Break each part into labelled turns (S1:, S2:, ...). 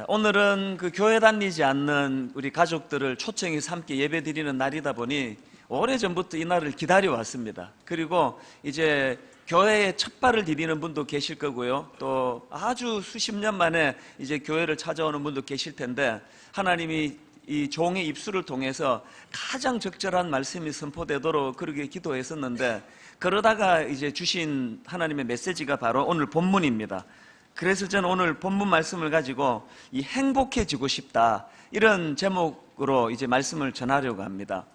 S1: 오늘은 그 교회 다니지 않는 우리 가족들을 초청해서 함께 예배 드리는 날이다 보니 오래전부터 이 날을 기다려 왔습니다. 그리고 이제 교회에 첫 발을 디디는 분도 계실 거고요. 또 아주 수십 년 만에 이제 교회를 찾아오는 분도 계실 텐데, 하나님이 이 종의 입술을 통해서 가장 적절한 말씀이 선포되도록 그렇게 기도했었는데, 그러다가 이제 주신 하나님의 메시지가 바로 오늘 본문입니다. 그래서 저는 오늘 본문 말씀을 가지고 이 행복해지고 싶다, 이런 제목으로 이제 말씀을 전하려고 합니다.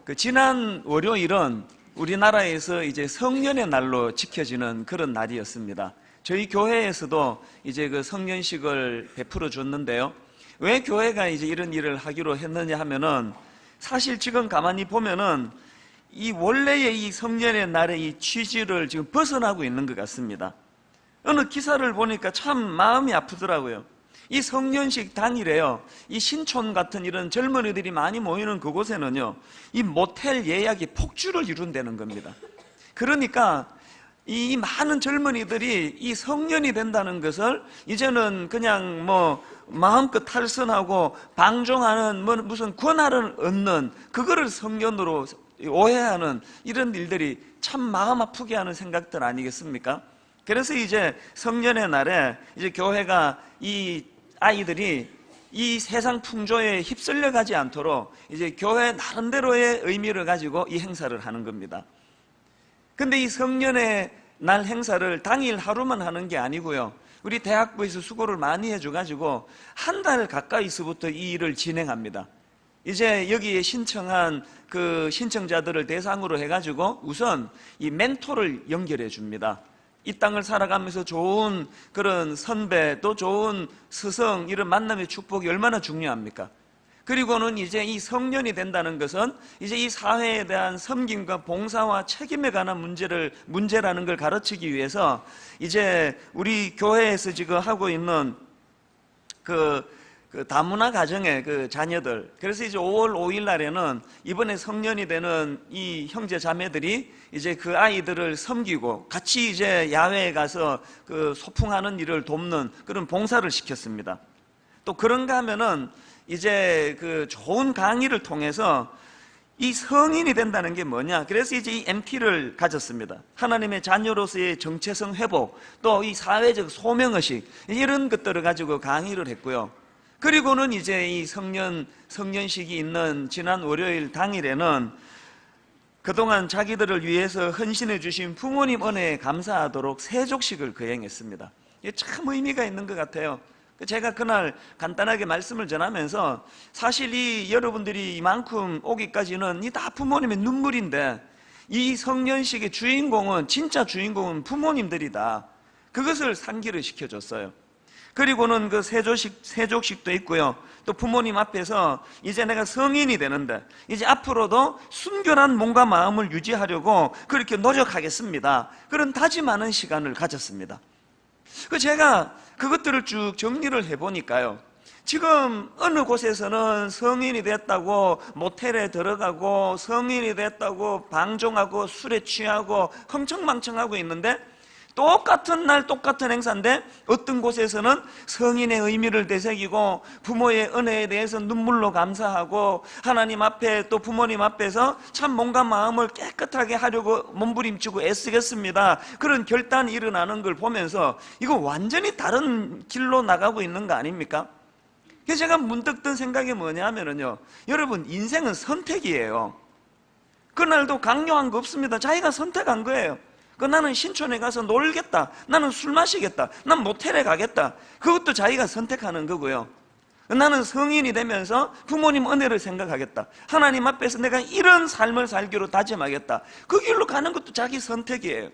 S1: 그 지난 월요일은 우리나라에서 이제 성년의 날로 지켜지는 그런 날이었습니다. 저희 교회에서도 이제 그 성년식을 베풀어 줬는데요. 왜 교회가 이제 이런 일을 하기로 했느냐 하면은, 사실 지금 가만히 보면은 이 원래의 이 성년의 날의 이 취지를 지금 벗어나고 있는 것 같습니다. 어느 기사를 보니까 참 마음이 아프더라고요. 이 성년식 당일에요, 이 신촌 같은 이런 젊은이들이 많이 모이는 그곳에는요, 이 모텔 예약이 폭주를 이룬다는 겁니다. 그러니까 이 많은 젊은이들이 이 성년이 된다는 것을 이제는 그냥 뭐 마음껏 탈선하고 방종하는 무슨 권한을 얻는 그거를 성년으로 오해하는 이런 일들이 참 마음 아프게 하는 생각들 아니겠습니까? 그래서 이제 성년의 날에 이제 교회가 이 아이들이 이 세상 풍조에 휩쓸려 가지 않도록 이제 교회 나름대로의 의미를 가지고 이 행사를 하는 겁니다. 근데 이 성년의 날 행사를 당일 하루만 하는 게 아니고요, 우리 대학부에서 수고를 많이 해줘가지고 한 달 가까이서부터 이 일을 진행합니다. 이제 여기에 신청한 그 신청자들을 대상으로 해가지고 우선 이 멘토를 연결해 줍니다. 이 땅을 살아가면서 좋은 그런 선배, 또 좋은 스승, 이런 만남의 축복이 얼마나 중요합니까? 그리고는 이제 이 성년이 된다는 것은 이제 이 사회에 대한 섬김과 봉사와 책임에 관한 문제라는 걸 가르치기 위해서 이제 우리 교회에서 지금 하고 있는 그 다문화 가정의 그 자녀들, 그래서 이제 5월 5일 날에는 이번에 성년이 되는 이 형제 자매들이 이제 그 아이들을 섬기고 같이 이제 야외에 가서 그 소풍하는 일을 돕는 그런 봉사를 시켰습니다. 또 그런가 하면은 이제 그 좋은 강의를 통해서 이 성인이 된다는 게 뭐냐, 그래서 이제 이 MT를 가졌습니다. 하나님의 자녀로서의 정체성 회복, 또 이 사회적 소명의식, 이런 것들을 가지고 강의를 했고요. 그리고는 이제 이 성년식이 있는 지난 월요일 당일에는 그동안 자기들을 위해서 헌신해 주신 부모님 은혜에 감사하도록 세족식을 거행했습니다. 이게 참 의미가 있는 것 같아요. 제가 그날 간단하게 말씀을 전하면서, 사실 이 여러분들이 이만큼 오기까지는 이 다 부모님의 눈물인데, 이 성년식의 주인공은, 진짜 주인공은 부모님들이다, 그것을 상기를 시켜줬어요. 그리고는 그 세족식도 있고요. 또 부모님 앞에서 이제 내가 성인이 되는데 이제 앞으로도 순결한 몸과 마음을 유지하려고 그렇게 노력하겠습니다, 그런 다짐하는 시간을 가졌습니다. 제가 그것들을 쭉 정리를 해보니까요, 지금 어느 곳에서는 성인이 됐다고 모텔에 들어가고 성인이 됐다고 방종하고 술에 취하고 흥청망청하고 있는데, 똑같은 날 똑같은 행사인데 어떤 곳에서는 성인의 의미를 되새기고 부모의 은혜에 대해서 눈물로 감사하고 하나님 앞에 또 부모님 앞에서 참 몸과 마음을 깨끗하게 하려고 몸부림치고 애쓰겠습니다, 그런 결단이 일어나는 걸 보면서 이거 완전히 다른 길로 나가고 있는 거 아닙니까? 그래서 제가 문득 든 생각이 뭐냐 하면요, 여러분, 인생은 선택이에요. 그날도 강요한 거 없습니다. 자기가 선택한 거예요. 나는 신촌에 가서 놀겠다, 나는 술 마시겠다, 난 모텔에 가겠다, 그것도 자기가 선택하는 거고요. 나는 성인이 되면서 부모님 은혜를 생각하겠다, 하나님 앞에서 내가 이런 삶을 살기로 다짐하겠다, 그 길로 가는 것도 자기 선택이에요.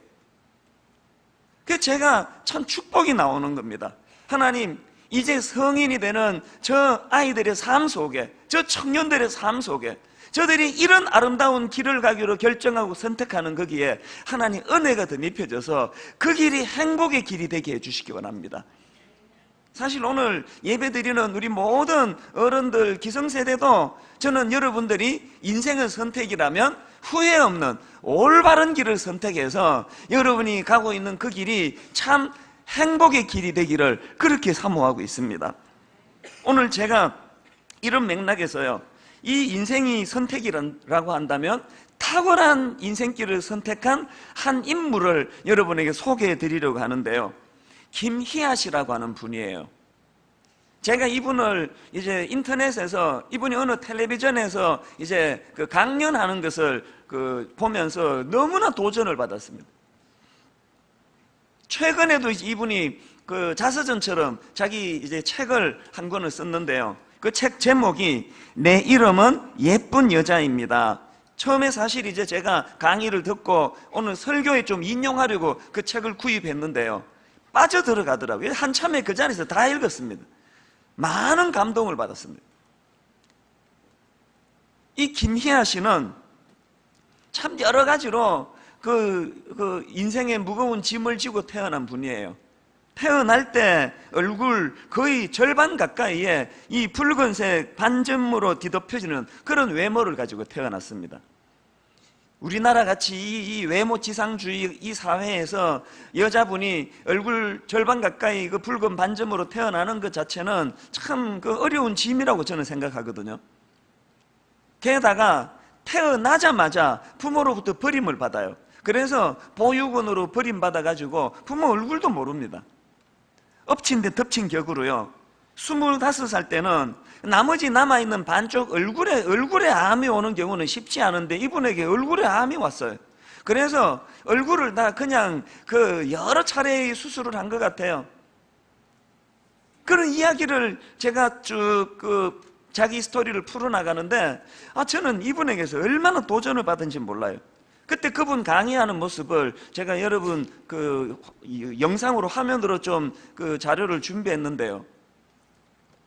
S1: 그래서 제가 참 축복이 나오는 겁니다. 하나님, 이제 성인이 되는 저 아이들의 삶 속에, 저 청년들의 삶 속에 저들이 이런 아름다운 길을 가기로 결정하고 선택하는 거기에 하나님 은혜가 더 입혀져서 그 길이 행복의 길이 되게 해주시기 원합니다. 사실 오늘 예배드리는 우리 모든 어른들, 기성세대도 저는 여러분들이 인생은 선택이라면 후회 없는 올바른 길을 선택해서 여러분이 가고 있는 그 길이 참 행복의 길이 되기를 그렇게 사모하고 있습니다. 오늘 제가 이런 맥락에서요, 이 인생이 선택이라고 한다면 탁월한 인생길을 선택한 한 인물을 여러분에게 소개해 드리려고 하는데요, 김희아씨라고 하는 분이에요. 제가 이분을 이제 인터넷에서, 이분이 어느 텔레비전에서 이제 그 강연하는 것을 보면서 너무나 도전을 받았습니다. 최근에도 이분이 그 자서전처럼 자기 이제 책을 한 권을 썼는데요, 그 책 제목이 내 이름은 예쁜 여자입니다. 처음에 사실 이제 제가 강의를 듣고 오늘 설교에 좀 인용하려고 그 책을 구입했는데요, 빠져들어가더라고요. 한참에 그 자리에서 다 읽었습니다. 많은 감동을 받았습니다. 이 김희아 씨는 참 여러 가지로 그 인생의 무거운 짐을 지고 태어난 분이에요. 태어날 때 얼굴 거의 절반 가까이에 이 붉은색 반점으로 뒤덮여지는 그런 외모를 가지고 태어났습니다. 우리나라 같이 이 외모 지상주의 이 사회에서 여자분이 얼굴 절반 가까이 그 붉은 반점으로 태어나는 것 자체는 참 그 어려운 짐이라고 저는 생각하거든요. 게다가 태어나자마자 부모로부터 버림을 받아요. 그래서 보육원으로 버림받아가지고 부모 얼굴도 모릅니다. 엎친 데 덮친 격으로요, 25살 때는 나머지 남아있는 반쪽 얼굴에 암이 오는 경우는 쉽지 않은데 이분에게 얼굴에 암이 왔어요. 그래서 얼굴을 다 그냥 그 여러 차례 수술을 한 것 같아요. 그런 이야기를 제가 쭉 자기 스토리를 풀어나가는데, 저는 이분에게서 얼마나 도전을 받은지 몰라요. 그때 그분 강의하는 모습을 제가 여러분 영상으로 화면으로 좀 자료를 준비했는데요,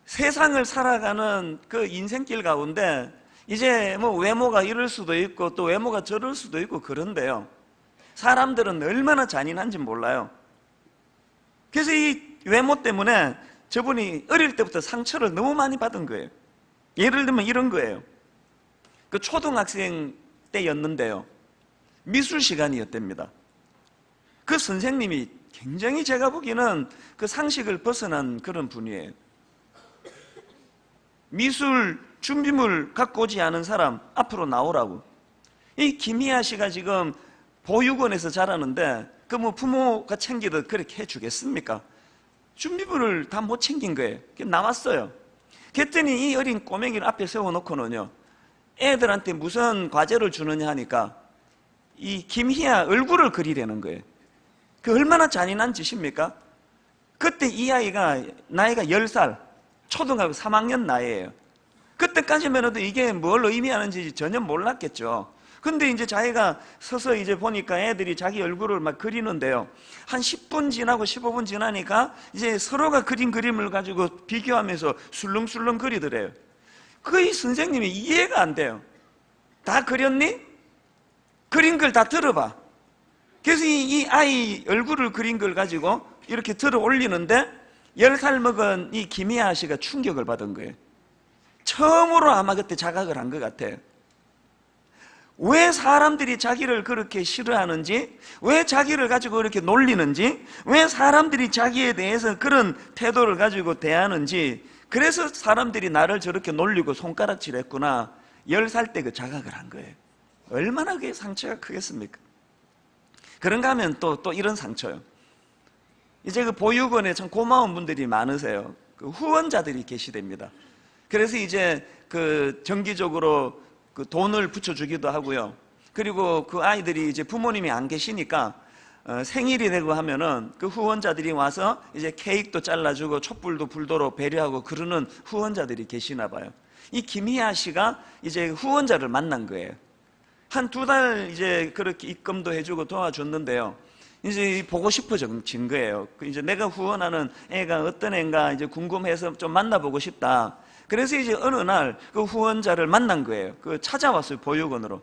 S1: 세상을 살아가는 그 인생길 가운데 이제 뭐 외모가 이럴 수도 있고 또 외모가 저럴 수도 있고 그런데요, 사람들은 얼마나 잔인한지 몰라요. 그래서 이 외모 때문에 저분이 어릴 때부터 상처를 너무 많이 받은 거예요. 예를 들면 이런 거예요. 그 초등학생 때였는데요, 미술 시간이었답니다. 그 선생님이 굉장히 제가 보기에는 그 상식을 벗어난 그런 분이에요. 미술 준비물 갖고 오지 않은 사람 앞으로 나오라고. 이 김희아 씨가 지금 보육원에서 자라는데 그 뭐 부모가 챙기듯 그렇게 해주겠습니까? 준비물을 다 못 챙긴 거예요. 나왔어요. 그랬더니 이 어린 꼬맹이를 앞에 세워놓고는요, 애들한테 무슨 과제를 주느냐 하니까 이 김희아 얼굴을 그리려는 거예요. 그 얼마나 잔인한 짓입니까? 그때 이 아이가 나이가 10살, 초등학교 3학년 나이예요. 그때까지만 해도 이게 뭘 의미하는지 전혀 몰랐겠죠. 근데 이제 자기가 서서 이제 보니까 애들이 자기 얼굴을 막 그리는데요, 한 10분 지나고 15분 지나니까 이제 서로가 그린 그림을 가지고 비교하면서 술렁술렁 그리더래요. 그 선생님이 이해가 안 돼요. 다 그렸니? 그린 걸 다 들어봐. 그래서 이 아이 얼굴을 그린 걸 가지고 이렇게 들어 올리는데 10살 먹은 이 김희아 씨가 충격을 받은 거예요. 처음으로 아마 그때 자각을 한 것 같아요. 왜 사람들이 자기를 그렇게 싫어하는지, 왜 자기를 가지고 이렇게 놀리는지, 왜 사람들이 자기에 대해서 그런 태도를 가지고 대하는지, 그래서 사람들이 나를 저렇게 놀리고 손가락질했구나, 10살 때 그 자각을 한 거예요. 얼마나 그게 상처가 크겠습니까? 그런가 하면 또 이런 상처요. 이제 그 보육원에 참 고마운 분들이 많으세요. 그 후원자들이 계시답니다. 그래서 이제 그 정기적으로 그 돈을 붙여주기도 하고요. 그리고 그 아이들이 이제 부모님이 안 계시니까 생일이 되고 하면은 그 후원자들이 와서 이제 케이크도 잘라주고 촛불도 불도로 배려하고 그러는 후원자들이 계시나 봐요. 이 김희아 씨가 이제 후원자를 만난 거예요. 한 2달 이제 그렇게 입금도 해주고 도와줬는데요, 이제 보고 싶어진 거예요. 이제 내가 후원하는 애가 어떤 애인가 이제 궁금해서 좀 만나보고 싶다. 그래서 이제 어느 날 그 후원자를 만난 거예요. 그 찾아왔어요, 보육원으로.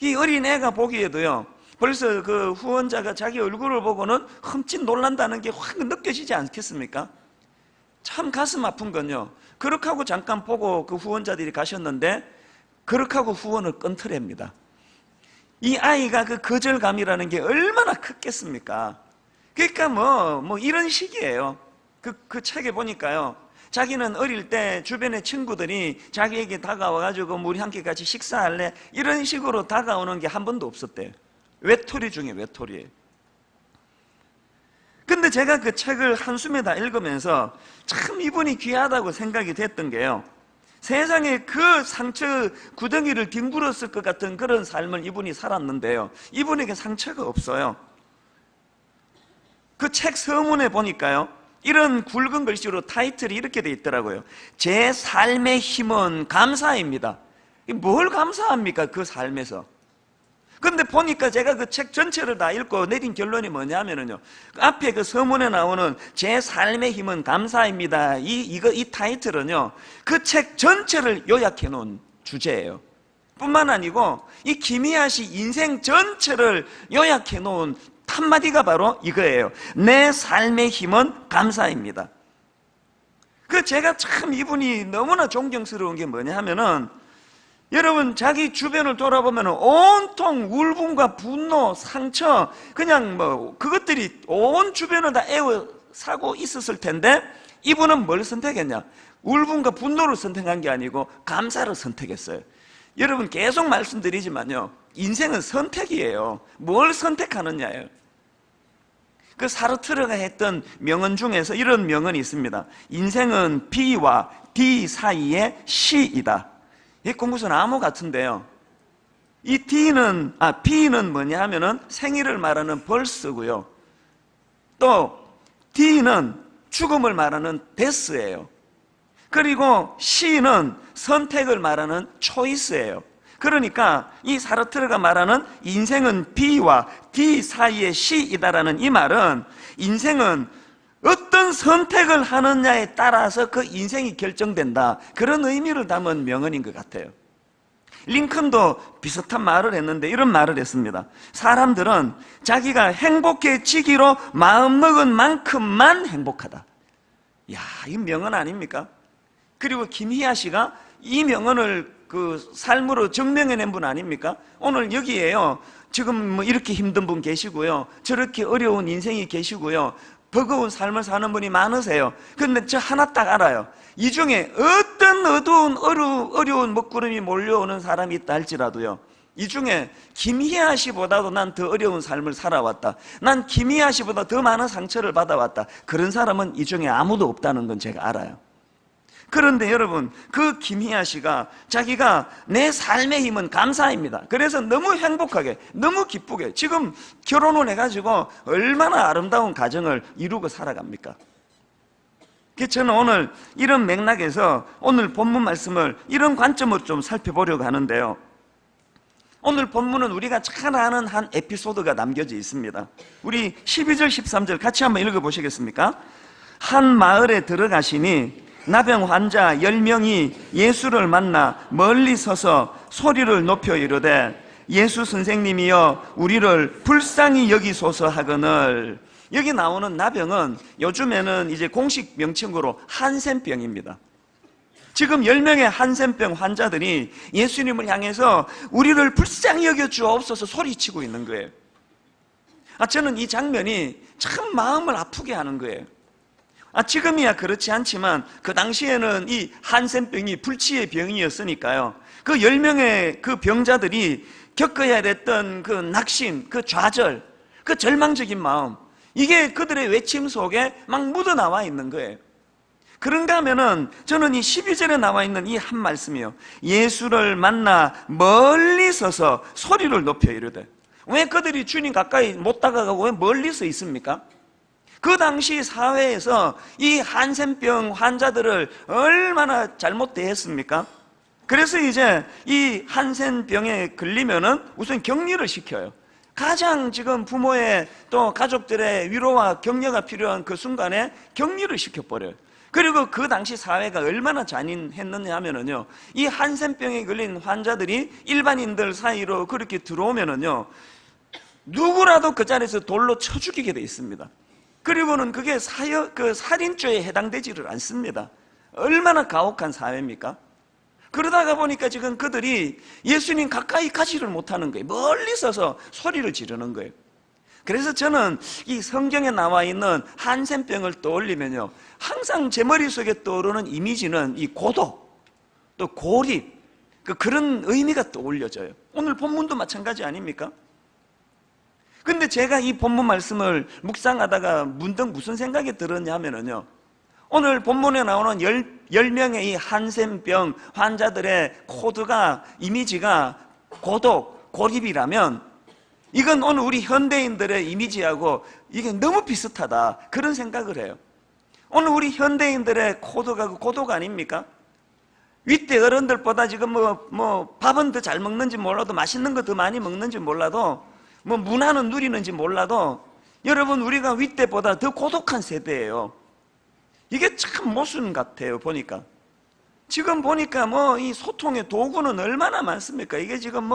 S1: 이 어린 애가 보기에도요, 벌써 그 후원자가 자기 얼굴을 보고는 흠칫 놀란다는 게 확 느껴지지 않겠습니까? 참 가슴 아픈 건요, 그렇게 하고 잠깐 보고 그 후원자들이 가셨는데 그렇게 하고 후원을 끊더랍니다. 이 아이가 그 거절감이라는 게 얼마나 컸겠습니까? 그러니까 뭐 이런 식이에요. 그 책에 보니까요. 자기는 어릴 때 주변의 친구들이 자기에게 다가와가지고 우리 함께 같이 식사할래? 이런 식으로 다가오는 게 한 번도 없었대요. 외톨이 중에 외톨이에요. 근데 제가 그 책을 한숨에 다 읽으면서 참 이분이 귀하다고 생각이 됐던 게요. 세상에 그 상처 구덩이를 뒹굴었을 것 같은 그런 삶을 이분이 살았는데요. 이분에게 상처가 없어요. 그 책 서문에 보니까요. 이런 굵은 글씨로 타이틀이 이렇게 돼 있더라고요. 제 삶의 힘은 감사입니다. 뭘 감사합니까? 그 삶에서. 근데 보니까 제가 그 책 전체를 다 읽고 내린 결론이 뭐냐면요. 앞에 그 서문에 나오는 제 삶의 힘은 감사입니다. 이 타이틀은요. 그 책 전체를 요약해 놓은 주제예요. 뿐만 아니고 이 김희아 씨 인생 전체를 요약해 놓은 한마디가 바로 이거예요. 내 삶의 힘은 감사입니다. 제가 참 이분이 너무나 존경스러운 게 뭐냐 하면은 여러분 자기 주변을 돌아보면 온통 울분과 분노, 상처 그냥 그것들이 온 주변을 다 에워싸고 있었을 텐데 이분은 뭘 선택했냐? 울분과 분노를 선택한 게 아니고 감사를 선택했어요. 여러분 계속 말씀드리지만요. 인생은 선택이에요. 뭘 선택하느냐예요. 그 사르트르가 했던 명언 중에서 이런 명언이 있습니다. 인생은 B와 D 사이의 C이다. 이 공부서 나무 같은데요. 이 B는 뭐냐 하면은 생일을 말하는 벌스고요. 또 D는 죽음을 말하는 데스예요. 그리고 C는 선택을 말하는 초이스예요. 그러니까 이 사르트르가 말하는 인생은 B와 D 사이의 C이다라는 이 말은 인생은 어떤 선택을 하느냐에 따라서 그 인생이 결정된다. 그런 의미를 담은 명언인 것 같아요. 링컨도 비슷한 말을 했는데 이런 말을 했습니다. 사람들은 자기가 행복해지기로 마음먹은 만큼만 행복하다. 이야, 이 명언 아닙니까? 그리고 김희아 씨가 이 명언을 그 삶으로 증명해낸 분 아닙니까? 오늘 여기에요. 지금 이렇게 힘든 분 계시고요. 저렇게 어려운 인생이 계시고요. 버거운 삶을 사는 분이 많으세요. 그런데 저 하나 딱 알아요. 이 중에 어떤 어려운 먹구름이 몰려오는 사람이 있다 할지라도요. 이 중에 김희아 씨보다도 난 더 어려운 삶을 살아왔다. 난 김희아 씨보다 더 많은 상처를 받아왔다. 그런 사람은 이 중에 아무도 없다는 건 제가 알아요. 그런데 여러분, 그 김희아 씨가 자기가 내 삶의 힘은 감사입니다. 그래서 너무 행복하게, 너무 기쁘게 지금 결혼을 해가지고 얼마나 아름다운 가정을 이루고 살아갑니까? 저는 오늘 이런 맥락에서 오늘 본문 말씀을 이런 관점으로 좀 살펴보려고 하는데요. 오늘 본문은 우리가 잘 아는 한 에피소드가 남겨져 있습니다. 우리 12절, 13절 같이 한번 읽어보시겠습니까? 한 마을에 들어가시니 나병 환자 10명이 예수를 만나 멀리 서서 소리를 높여 이르되 예수 선생님이여 우리를 불쌍히 여기소서 하거늘. 여기 나오는 나병은 요즘에는 이제 공식 명칭으로 한센병입니다. 지금 10명의 한센병 환자들이 예수님을 향해서 우리를 불쌍히 여겨 주옵소서 소리치고 있는 거예요. 저는 이 장면이 참 마음을 아프게 하는 거예요. 지금이야 그렇지 않지만 그 당시에는 이 한센병이 불치의 병이었으니까요. 그 10명의 그 병자들이 겪어야 됐던 그 낙심, 그 좌절, 그 절망적인 마음, 이게 그들의 외침 속에 막 묻어나와 있는 거예요. 그런가 하면은 저는 이 12절에 나와 있는 이 한 말씀이요. 예수를 만나 멀리 서서 소리를 높여 이르되. 왜 그들이 주님 가까이 못 다가가고 왜 멀리서 있습니까? 그 당시 사회에서 이 한센병 환자들을 얼마나 잘못 대했습니까? 그래서 이제 이 한센병에 걸리면은 우선 격리를 시켜요. 가장 지금 부모의 또 가족들의 위로와 격려가 필요한 그 순간에 격리를 시켜버려요. 그리고 그 당시 사회가 얼마나 잔인했느냐 하면은요, 이 한센병에 걸린 환자들이 일반인들 사이로 그렇게 들어오면은요, 누구라도 그 자리에서 돌로 쳐 죽이게 돼 있습니다. 그리고는 그게 살인죄에 해당되지를 않습니다. 얼마나 가혹한 사회입니까? 그러다가 보니까 지금 그들이 예수님 가까이 가지를 못하는 거예요. 멀리 서서 소리를 지르는 거예요. 그래서 저는 이 성경에 나와 있는 한센병을 떠올리면요, 항상 제 머릿속에 떠오르는 이미지는 이 고독, 또 고립, 그런 의미가 떠올려져요. 오늘 본문도 마찬가지 아닙니까? 근데 제가 이 본문 말씀을 묵상하다가 문득 무슨 생각이 들었냐 하면요, 오늘 본문에 나오는 10명의 이 한센병 환자들의 코드가, 이미지가 고독, 고립이라면 이건 오늘 우리 현대인들의 이미지하고 이게 너무 비슷하다, 그런 생각을 해요. 오늘 우리 현대인들의 코드가 그 고독 아닙니까? 윗대 어른들보다 지금 밥은 더 잘 먹는지 몰라도, 맛있는 거 더 많이 먹는지 몰라도, 문화는 누리는지 몰라도, 여러분, 우리가 윗대보다 더 고독한 세대예요. 이게 참 모순 같아요, 보니까. 지금 보니까 이 소통의 도구는 얼마나 많습니까? 이게 지금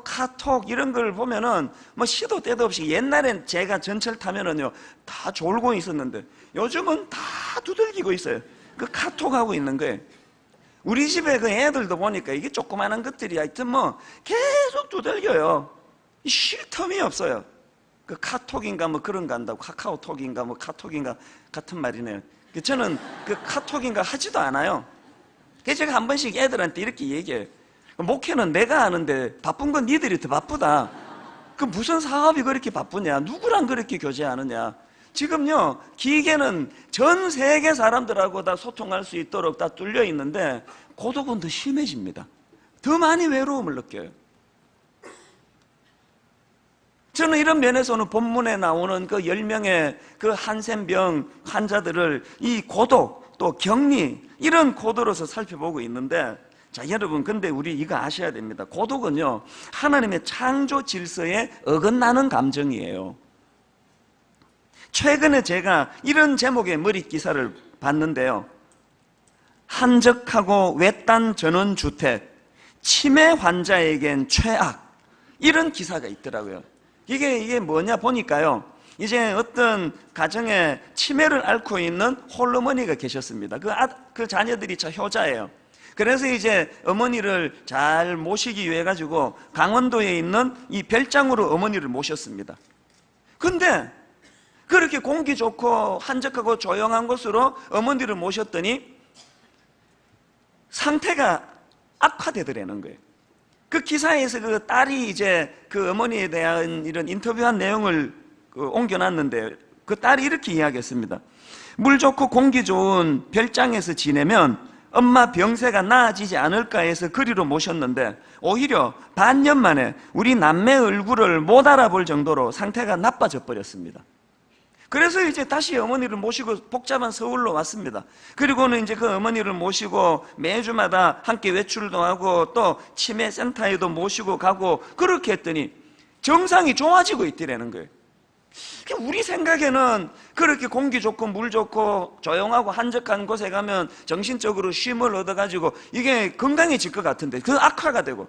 S1: 카톡 이런 걸 보면은 시도 때도 없이, 옛날엔 제가 전철 타면은요, 다 졸고 있었는데 요즘은 다 두들기고 있어요. 그 카톡하고 있는 거예요. 우리 집에 그 애들도 보니까 이게 조그마한 것들이 하여튼 계속 두들겨요. 쉴 틈이 없어요. 그 카톡인가 그런 거 한다고, 카카오톡인가 카톡인가 같은 말이네요. 저는 그 카톡인가 하지도 않아요. 그래서 제가 한 번씩 애들한테 이렇게 얘기해요. 목회는 내가 하는데 바쁜 건 니들이 더 바쁘다. 그 무슨 사업이 그렇게 바쁘냐, 누구랑 그렇게 교제하느냐. 지금요, 기계는 전 세계 사람들하고 다 소통할 수 있도록 다 뚫려 있는데 고독은 더 심해집니다. 더 많이 외로움을 느껴요. 저는 이런 면에서는 본문에 나오는 그 10명의 그 한센병 환자들을 이 고독, 또 격리, 이런 코드로서 살펴보고 있는데, 자, 여러분, 근데 우리 이거 아셔야 됩니다. 고독은요, 하나님의 창조 질서에 어긋나는 감정이에요. 최근에 제가 이런 제목의 머리 기사를 봤는데요, 한적하고 외딴 전원주택, 치매 환자에겐 최악, 이런 기사가 있더라고요. 이게 뭐냐 보니까요, 이제 어떤 가정에 치매를 앓고 있는 홀어머니가 계셨습니다. 그 자녀들이 효자예요. 그래서 이제 어머니를 잘 모시기 위해 가지고 강원도에 있는 이 별장으로 어머니를 모셨습니다. 근데 그렇게 공기 좋고 한적하고 조용한 곳으로 어머니를 모셨더니 상태가 악화되더라는 거예요. 그 기사에서 그 딸이 이제 그 어머니에 대한 이런 인터뷰한 내용을 옮겨놨는데, 그 딸이 이렇게 이야기했습니다. 물 좋고 공기 좋은 별장에서 지내면 엄마 병세가 나아지지 않을까 해서 그리로 모셨는데 오히려 반년 만에 우리 남매 얼굴을 못 알아볼 정도로 상태가 나빠져 버렸습니다. 그래서 이제 다시 어머니를 모시고 복잡한 서울로 왔습니다. 그리고는 이제 그 어머니를 모시고 매주마다 함께 외출도 하고 또 치매 센터에도 모시고 가고, 그렇게 했더니 정상이 좋아지고 있더라는 거예요. 우리 생각에는 그렇게 공기 좋고 물 좋고 조용하고 한적한 곳에 가면 정신적으로 쉼을 얻어가지고 이게 건강해질 것 같은데 그 악화가 되고,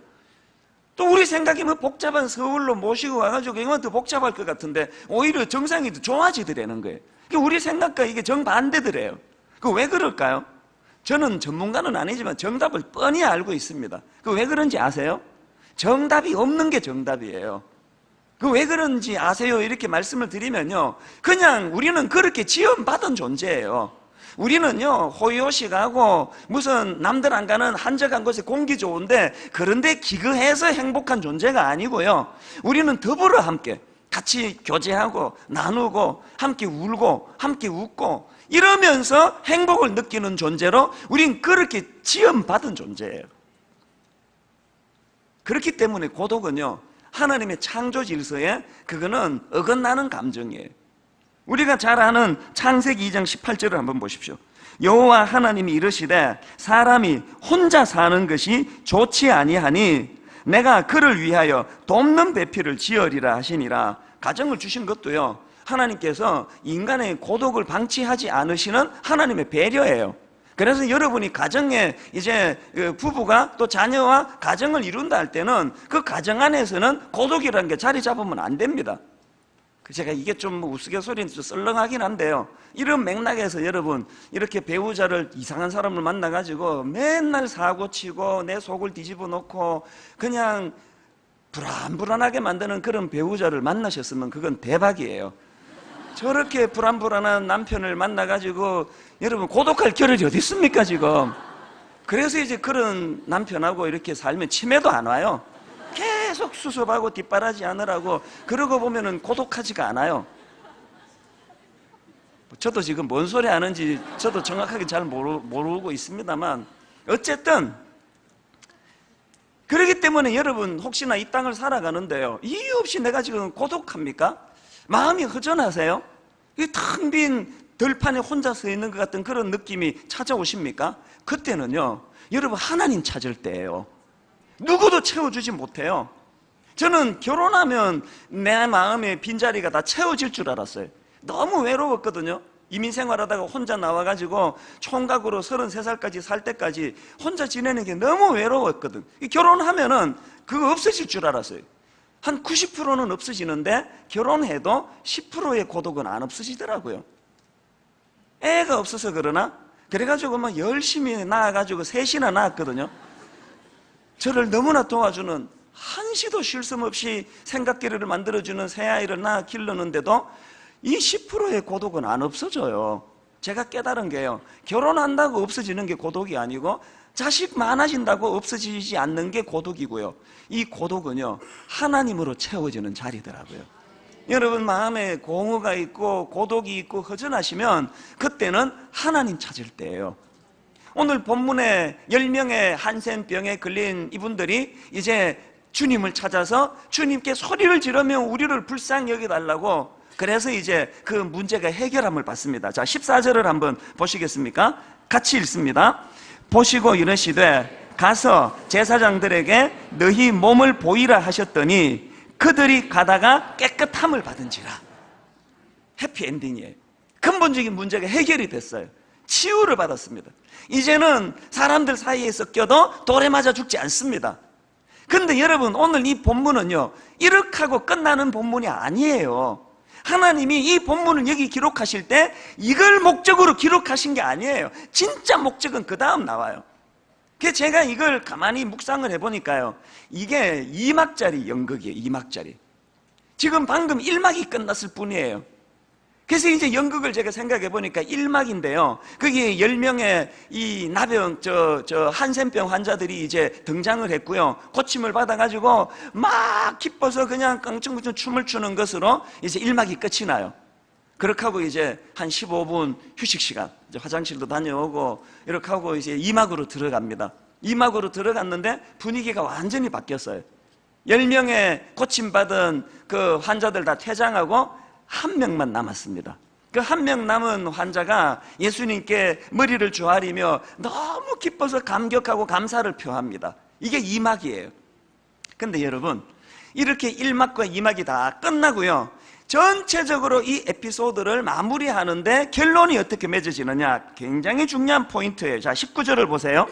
S1: 또 우리 생각에 복잡한 서울로 모시고 와가지고 이건 더 복잡할 것 같은데 오히려 정상이 더 좋아지더라는 거예요. 우리 생각과 이게 정반대더래요. 왜 그럴까요? 저는 전문가는 아니지만 정답을 뻔히 알고 있습니다. 왜 그런지 아세요? 정답이 없는 게 정답이에요. 왜 그런지 아세요? 이렇게 말씀을 드리면요, 그냥 우리는 그렇게 지원받은 존재예요. 우리는요, 호의호식하고 무슨 남들 안 가는 한적한 곳에 공기 좋은데 그런데 기거해서 행복한 존재가 아니고요, 우리는 더불어 함께 같이 교제하고 나누고 함께 울고 함께 웃고 이러면서 행복을 느끼는 존재로 우린 그렇게 지원받은 존재예요. 그렇기 때문에 고독은요, 하나님의 창조 질서에 그거는 어긋나는 감정이에요. 우리가 잘 아는 창세기 2장 18절을 한번 보십시오. 여호와 하나님이 이르시되 사람이 혼자 사는 것이 좋지 아니하니 내가 그를 위하여 돕는 배필을 지으리라 하시니라. 가정을 주신 것도요, 하나님께서 인간의 고독을 방치하지 않으시는 하나님의 배려예요. 그래서 여러분이 가정에 이제 부부가 또 자녀와 가정을 이룬다 할 때는 그 가정 안에서는 고독이라는 게 자리 잡으면 안 됩니다. 제가 이게 좀 우스갯소리는 좀 썰렁하긴 한데요, 이런 맥락에서 여러분 이렇게 배우자를 이상한 사람을 만나가지고 맨날 사고치고 내 속을 뒤집어 놓고 그냥 불안불안하게 만드는 그런 배우자를 만나셨으면 그건 대박이에요. 저렇게 불안불안한 남편을 만나가지고 여러분 고독할 겨를이 어디 있습니까 지금. 그래서 이제 그런 남편하고 이렇게 살면 치매도 안 와요. 계속 수습하고 뒷바라지 하느라고 그러고 보면은 고독하지가 않아요. 저도 지금 뭔 소리 하는지 저도 정확하게 잘 모르고 있습니다만 어쨌든 그렇기 때문에 여러분 혹시나 이 땅을 살아가는데요, 이유 없이 내가 지금 고독합니까? 마음이 허전하세요? 이 텅 빈 들판에 혼자 서 있는 것 같은 그런 느낌이 찾아오십니까? 그때는요 여러분 하나님 찾을 때예요. 누구도 채워주지 못해요. 저는 결혼하면 내 마음의 빈자리가 다 채워질 줄 알았어요. 너무 외로웠거든요. 이민 생활하다가 혼자 나와가지고 총각으로 33살까지 살 때까지 혼자 지내는 게 너무 외로웠거든. 결혼하면은 그거 없어질 줄 알았어요. 한 90%는 없어지는데 결혼해도 10%의 고독은 안 없어지더라고요. 애가 없어서 그러나? 그래가지고 막 열심히 낳아가지고 셋이나 낳았거든요. 저를 너무나 도와주는, 한시도 쉴 틈 없이 생각기를 만들어주는 새아이를 낳아 기르는데도 이 10%의 고독은 안 없어져요. 제가 깨달은 게요, 결혼한다고 없어지는 게 고독이 아니고 자식 많아진다고 없어지지 않는 게 고독이고요, 이 고독은요 하나님으로 채워지는 자리더라고요. 여러분 마음에 공허가 있고 고독이 있고 허전하시면 그때는 하나님 찾을 때예요. 오늘 본문에 10명의 한센병에 걸린 이분들이 이제 주님을 찾아서 주님께 소리를 지르며 우리를 불쌍히 여겨달라고, 그래서 이제 그 문제가 해결함을 받습니다. 자, 14절을 한번 보시겠습니까? 같이 읽습니다. 보시고 이르시되 가서 제사장들에게 너희 몸을 보이라 하셨더니 그들이 가다가 깨끗함을 받은지라. 해피엔딩이에요. 근본적인 문제가 해결이 됐어요. 치유를 받았습니다. 이제는 사람들 사이에 섞여도 돌에 맞아 죽지 않습니다. 근데 여러분 오늘 이 본문은요 이렇게 하고 끝나는 본문이 아니에요. 하나님이 이 본문을 여기 기록하실 때 이걸 목적으로 기록하신 게 아니에요. 진짜 목적은 그 다음 나와요. 그래서 제가 이걸 가만히 묵상을 해보니까요, 이게 2막짜리 연극이에요. 2막짜리. 지금 방금 1막이 끝났을 뿐이에요. 그래서 이제 연극을 제가 생각해 보니까 1막인데요, 거기에 10명의 이 나병, 한센병 환자들이 이제 등장을 했고요, 고침을 받아가지고 막 기뻐서 그냥 깡충깡충 춤을 추는 것으로 이제 1막이 끝이 나요. 그렇게 하고 이제 한 15분 휴식 시간, 이제 화장실도 다녀오고 이렇게 하고 이제 2막으로 들어갑니다. 2막으로 들어갔는데 분위기가 완전히 바뀌었어요. 10명의 고침받은 그 환자들 다 퇴장하고 한 명만 남았습니다. 그 한 명 남은 환자가 예수님께 머리를 조아리며 너무 기뻐서 감격하고 감사를 표합니다. 이게 2막이에요. 근데 여러분 이렇게 1막과 2막이 다 끝나고요, 전체적으로 이 에피소드를 마무리하는데 결론이 어떻게 맺어지느냐, 굉장히 중요한 포인트예요. 자, 19절을 보세요.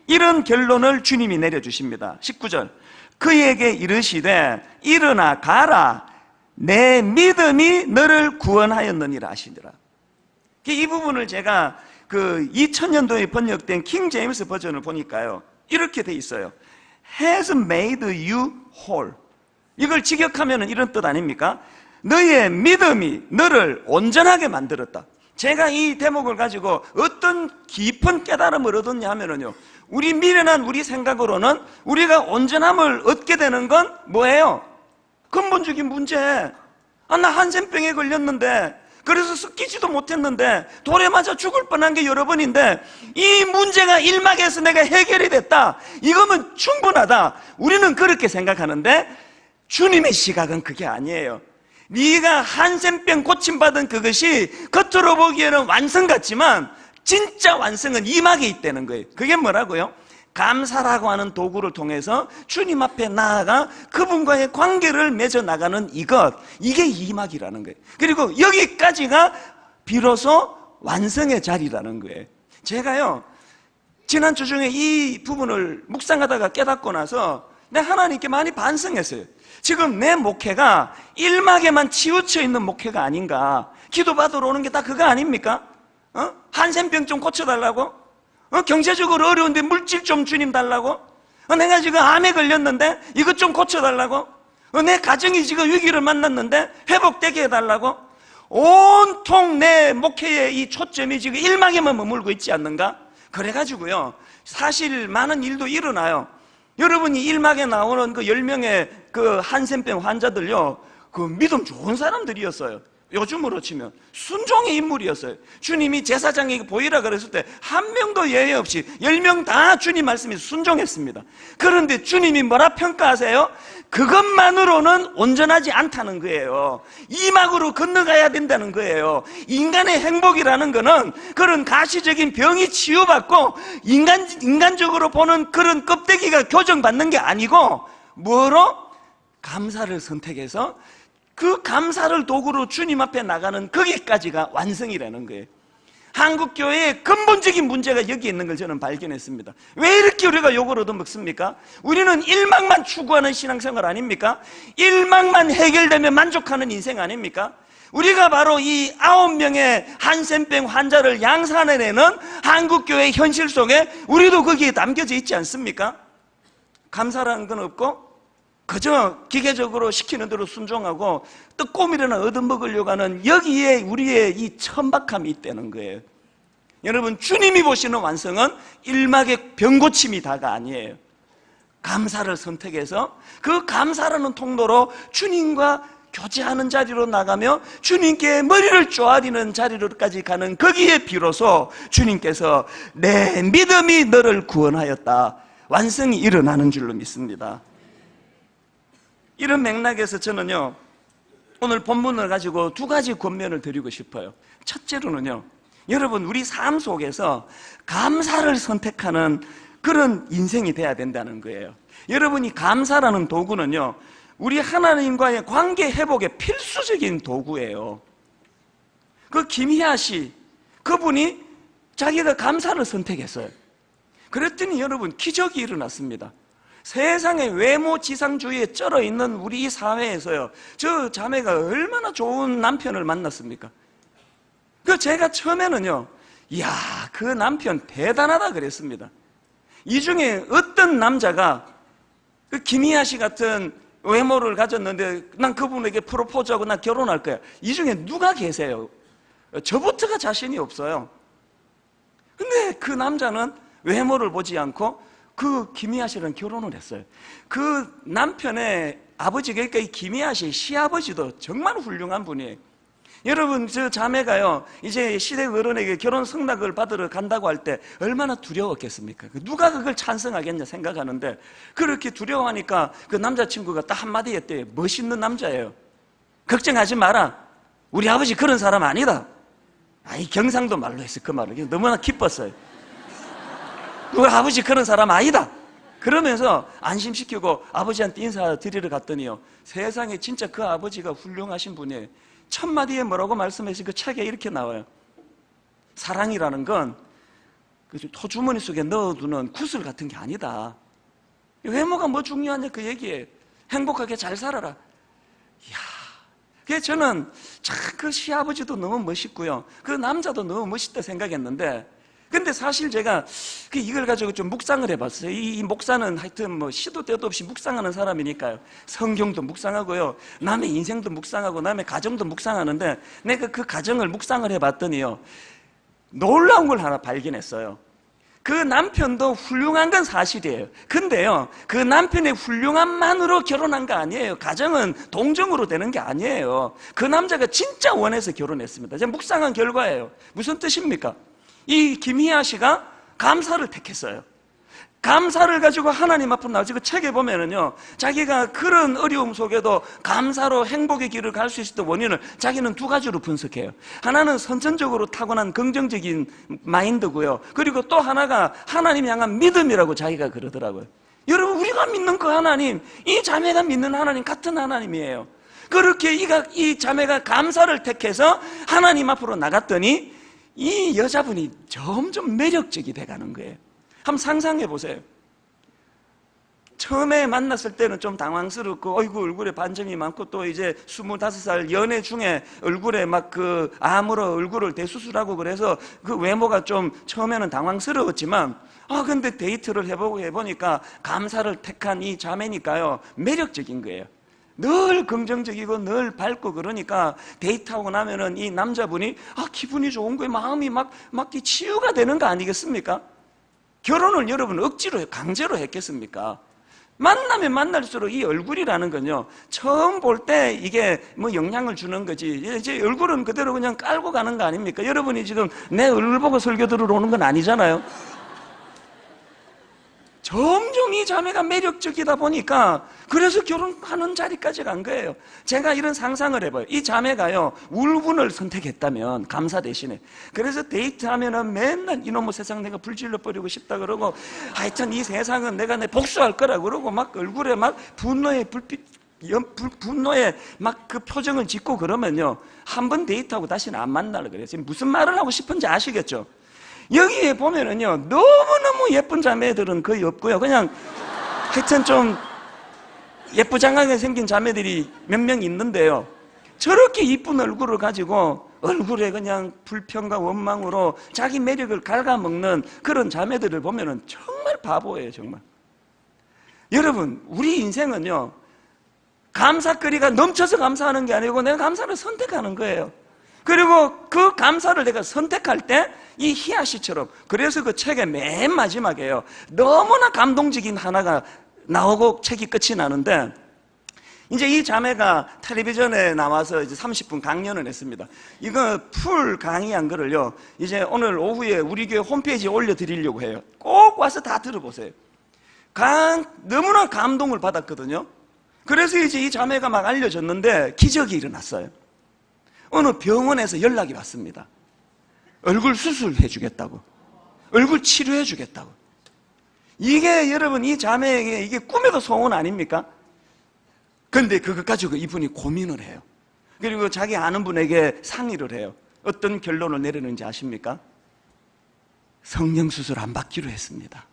S1: 이런 결론을 주님이 내려주십니다. 19절, 그에게 이르시되 일어나 가라, 내 믿음이 너를 구원하였느니라 하시니라. 이 부분을 제가 그 2000년도에 번역된 킹 제임스 버전을 보니까요 이렇게 돼 있어요. Has made you whole. 이걸 직역하면 이런 뜻 아닙니까? 너의 믿음이 너를 온전하게 만들었다. 제가 이 대목을 가지고 어떤 깊은 깨달음을 얻었냐 하면요, 우리 미련한 우리 생각으로는 우리가 온전함을 얻게 되는 건 뭐예요? 근본적인 문제. 나 한센병에 걸렸는데, 그래서 섞이지도 못했는데 돌에 맞아 죽을 뻔한 게 여러 번인데 이 문제가 1막에서 내가 해결이 됐다, 이거면 충분하다. 우리는 그렇게 생각하는데 주님의 시각은 그게 아니에요. 네가 한센병 고침받은 그것이 겉으로 보기에는 완성 같지만 진짜 완성은 2막에 있다는 거예요. 그게 뭐라고요? 감사라고 하는 도구를 통해서 주님 앞에 나아가 그분과의 관계를 맺어 나가는 이것, 이게 2막이라는 거예요. 그리고 여기까지가 비로소 완성의 자리라는 거예요. 제가요 지난주 중에 이 부분을 묵상하다가 깨닫고 나서 내가 하나님께 많이 반성했어요. 지금 내 목회가 1막에만 치우쳐 있는 목회가 아닌가. 기도받으러 오는 게 다 그거 아닙니까? 한센병 좀 고쳐달라고? 경제적으로 어려운데 물질 좀 주님 달라고?
S2: 내가 지금 암에 걸렸는데 이것 좀 고쳐달라고? 내 가정이 지금 위기를 만났는데 회복되게 해달라고? 온통 내 목회의 이 초점이 지금 일막에만 머물고 있지 않는가? 그래가지고요, 사실 많은 일도 일어나요. 여러분이 일막에 나오는 그 10명의 그 한센병 환자들요, 그 믿음 좋은 사람들이었어요. 요즘으로 치면 순종의 인물이었어요. 주님이 제사장에게 보이라 그랬을 때 한 명도 예외 없이 10명 다 주님 말씀에 순종했습니다. 그런데 주님이 뭐라 평가하세요? 그것만으로는 온전하지 않다는 거예요. 이막으로 건너가야 된다는 거예요. 인간의 행복이라는 거는 그런 가시적인 병이 치유받고 인간적으로 보는 그런 껍데기가 교정받는 게 아니고, 뭐로? 감사를 선택해서 그 감사를 도구로 주님 앞에 나가는 거기까지가 완성이라는 거예요. 한국교회의 근본적인 문제가 여기 있는 걸 저는 발견했습니다. 왜 이렇게 우리가 욕을 얻어먹습니까? 우리는 일막만 추구하는 신앙생활 아닙니까? 일막만 해결되면 만족하는 인생 아닙니까? 우리가 바로 이 9명의 한센병 환자를 양산해내는 한국교회의 현실 속에 우리도 거기에 담겨져 있지 않습니까? 감사라는 건 없고 그저 기계적으로 시키는 대로 순종하고 떡고밀이나 얻어먹으려고 하는 여기에 우리의 이 천박함이 있다는 거예요. 여러분, 주님이 보시는 완성은 일막의 병고침이 다가 아니에요. 감사를 선택해서 그 감사라는 통로로 주님과 교제하는 자리로 나가며 주님께 머리를 쪼아리는 자리로까지 가는 거기에 비로소 주님께서 내 믿음이 너를 구원하였다, 완성이 일어나는 줄로 믿습니다. 이런 맥락에서 저는요, 오늘 본문을 가지고 두 가지 권면을 드리고 싶어요. 첫째로는요, 여러분, 우리 삶 속에서 감사를 선택하는 그런 인생이 돼야 된다는 거예요. 여러분이 감사라는 도구는요, 우리 하나님과의 관계 회복의 필수적인 도구예요. 그 김희아 씨, 그분이 자기가 감사를 선택했어요. 그랬더니 여러분, 기적이 일어났습니다. 세상의 외모 지상주의에 쩔어 있는 우리 이 사회에서요, 저 자매가 얼마나 좋은 남편을 만났습니까? 그 제가 처음에는요, 이야, 그 남편 대단하다 그랬습니다. 이 중에 어떤 남자가 그 김희아 씨 같은 외모를 가졌는데 난 그분에게 프로포즈하고 난 결혼할 거야, 이 중에 누가 계세요? 저부터가 자신이 없어요. 근데 그 남자는 외모를 보지 않고 그 김희아 씨랑 결혼을 했어요. 그 남편의 아버지, 그러니까 이 김희아 씨 시아버지도 정말 훌륭한 분이에요. 여러분, 저 자매가요, 이제 시댁 어른에게 결혼 승낙을 받으러 간다고 할 때 얼마나 두려웠겠습니까? 누가 그걸 찬성하겠냐 생각하는데, 그렇게 두려워하니까 그 남자친구가 딱 한마디 했대요. 멋있는 남자예요. 걱정하지 마라, 우리 아버지 그런 사람 아니다. 이 경상도 말로 했어요. 그 말을 너무나 기뻤어요. 우리 아버지 그런 사람 아니다. 그러면서 안심시키고 아버지한테 인사드리러 갔더니요, 세상에 진짜 그 아버지가 훌륭하신 분이에요. 첫 마디에 뭐라고 말씀하시, 그 책에 이렇게 나와요. 사랑이라는 건 토주머니 속에 넣어두는 구슬 같은 게 아니다. 외모가 뭐 중요하냐 그 얘기예요. 행복하게 잘 살아라. 이야, 그래서 저는 참 그 시아버지도 너무 멋있고요, 그 남자도 너무 멋있다 생각했는데, 근데 사실 제가 이걸 가지고 좀 묵상을 해봤어요. 이 목사는 하여튼 뭐 시도 때도 없이 묵상하는 사람이니까요. 성경도 묵상하고요, 남의 인생도 묵상하고 남의 가정도 묵상하는데, 내가 그 가정을 묵상을 해봤더니요, 놀라운 걸 하나 발견했어요. 그 남편도 훌륭한 건 사실이에요. 근데요, 그 남편의 훌륭함만으로 결혼한 거 아니에요. 가정은 동정으로 되는 게 아니에요. 그 남자가 진짜 원해서 결혼했습니다. 제가 묵상한 결과예요. 무슨 뜻입니까? 이 김희아 씨가 감사를 택했어요. 감사를 가지고 하나님 앞으로 나오지. 그 책에 보면은요, 자기가 그런 어려움 속에도 감사로 행복의 길을 갈 수 있었던 원인을 자기는 두 가지로 분석해요. 하나는 선천적으로 타고난 긍정적인 마인드고요, 그리고 또 하나가 하나님 향한 믿음이라고 자기가 그러더라고요. 여러분, 우리가 믿는 그 하나님, 이 자매가 믿는 하나님 같은 하나님이에요. 그렇게 이 자매가 감사를 택해서 하나님 앞으로 나갔더니 이 여자분이 점점 매력적이 돼가는 거예요. 한번 상상해 보세요. 처음에 만났을 때는 좀 당황스럽고 어이구 얼굴에 반점이 많고 또 이제 25살 연애 중에 얼굴에 막 그 암으로 얼굴을 대수술하고 그래서 그 외모가 좀 처음에는 당황스러웠지만 근데 데이트를 해보니까 감사를 택한 이 자매니까요 매력적인 거예요. 늘 긍정적이고 늘 밝고 그러니까 데이트하고 나면은 이 남자분이 기분이 좋은 거예요. 마음이 막 치유가 되는 거 아니겠습니까? 결혼을 여러분 억지로 강제로 했겠습니까? 만나면 만날수록 이 얼굴이라는 건요 처음 볼 때 이게 뭐 영향을 주는 거지 이제 얼굴은 그대로 그냥 깔고 가는 거 아닙니까? 여러분이 지금 내 얼굴 보고 설교 들으러 오는 건 아니잖아요. 점점 이 자매가 매력적이다 보니까 그래서 결혼하는 자리까지 간 거예요. 제가 이런 상상을 해봐요. 이 자매가요 울분을 선택했다면 감사 대신에 그래서 데이트하면은 맨날 이놈의 세상 내가 불질러 버리고 싶다 그러고 하여튼 이 세상은 내가 내 복수할 거라 그러고 막 얼굴에 막 분노의 분노에 막 그 표정을 짓고 그러면요 한 번 데이트하고 다시는 안 만나려 그래요. 지금 무슨 말을 하고 싶은지 아시겠죠? 여기에 보면은요 너무너무 예쁜 자매들은 거의 없고요 그냥 하여튼 좀 예쁘장하게 생긴 자매들이 몇 명 있는데요 저렇게 이쁜 얼굴을 가지고 얼굴에 그냥 불평과 원망으로 자기 매력을 갉아먹는 그런 자매들을 보면은 정말 바보예요. 정말 여러분 우리 인생은요 감사거리가 넘쳐서 감사하는 게 아니고 내가 감사를 선택하는 거예요. 그리고 그 감사를 내가 선택할 때 이 히야시처럼 그래서 그 책의 맨 마지막에요 너무나 감동적인 하나가 나오고 책이 끝이 나는데 이제 이 자매가 텔레비전에 나와서 이제 30분 강연을 했습니다. 이거 풀 강의한 거를요 이제 오늘 오후에 우리 교회 홈페이지에 올려드리려고 해요. 꼭 와서 다 들어보세요. 너무나 감동을 받았거든요. 그래서 이제 이 자매가 막 알려졌는데 기적이 일어났어요. 어느 병원에서 연락이 왔습니다. 얼굴 수술해 주겠다고, 얼굴 치료해 주겠다고. 이게 여러분 이 자매에게 이게 꿈에도 소원 아닙니까? 근데 그것 가지고 이분이 고민을 해요. 그리고 자기 아는 분에게 상의를 해요. 어떤 결론을 내리는지 아십니까? 성형 수술 안 받기로 했습니다.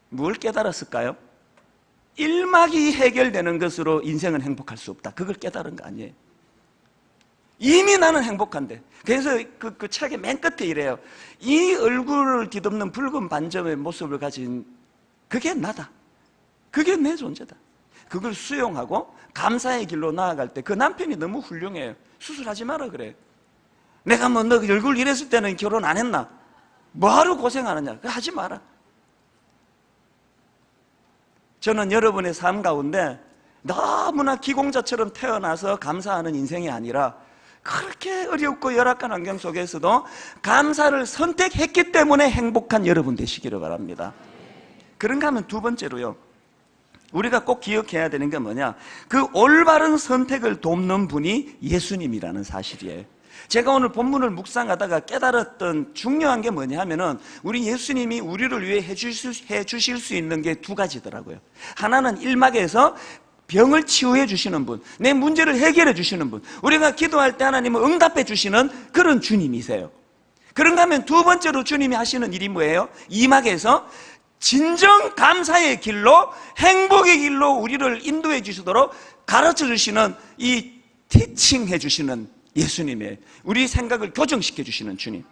S2: 뭘 깨달았을까요? 일막이 해결되는 것으로 인생은 행복할 수 없다. 그걸 깨달은 거 아니에요. 이미 나는 행복한데. 그래서 그 책의 맨 끝에 이래요. 이 얼굴을 뒤덮는 붉은 반점의 모습을 가진 그게 나다. 그게 내 존재다. 그걸 수용하고 감사의 길로 나아갈 때 그 남편이 너무 훌륭해요. 수술하지 마라 그래. 내가 뭐 너 얼굴 이랬을 때는 결혼 안 했나? 뭐하러 고생하느냐? 하지 마라. 저는 여러분의 삶 가운데 너무나 기공자처럼 태어나서 감사하는 인생이 아니라 그렇게 어렵고 열악한 환경 속에서도 감사를 선택했기 때문에 행복한 여러분 되시기를 바랍니다. 그런가 하면 두 번째로요, 우리가 꼭 기억해야 되는 게 뭐냐, 그 올바른 선택을 돕는 분이 예수님이라는 사실이에요. 제가 오늘 본문을 묵상하다가 깨달았던 중요한 게 뭐냐 하면은 우리 예수님이 우리를 위해 해주실 수 있는 게 두 가지더라고요. 하나는 일막에서 병을 치유해 주시는 분, 내 문제를 해결해 주시는 분, 우리가 기도할 때 하나님은 응답해 주시는 그런 주님이세요. 그런가 하면 두 번째로 주님이 하시는 일이 뭐예요? 이막에서 진정 감사의 길로, 행복의 길로 우리를 인도해 주시도록 가르쳐 주시는, 이 티칭해 주시는 예수님의, 우리 생각을 교정시켜 주시는 주님.